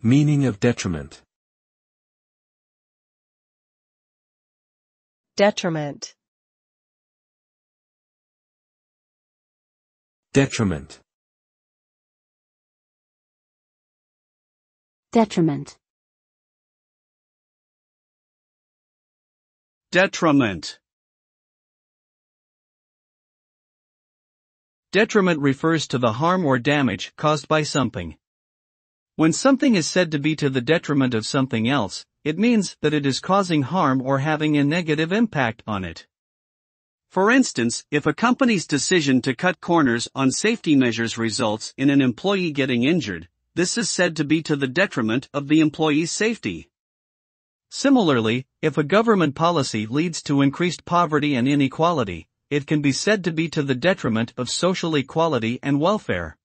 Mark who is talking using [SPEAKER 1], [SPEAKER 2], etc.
[SPEAKER 1] Meaning of detriment.
[SPEAKER 2] Detriment.
[SPEAKER 1] Detriment.
[SPEAKER 3] Detriment.
[SPEAKER 4] Detriment. Detriment refers to the harm or damage caused by something. When something is said to be to the detriment of something else, it means that it is causing harm or having a negative impact on it. For instance, if a company's decision to cut corners on safety measures results in an employee getting injured, this is said to be to the detriment of the employee's safety. Similarly, if a government policy leads to increased poverty and inequality, it can be said to be to the detriment of social equality and welfare.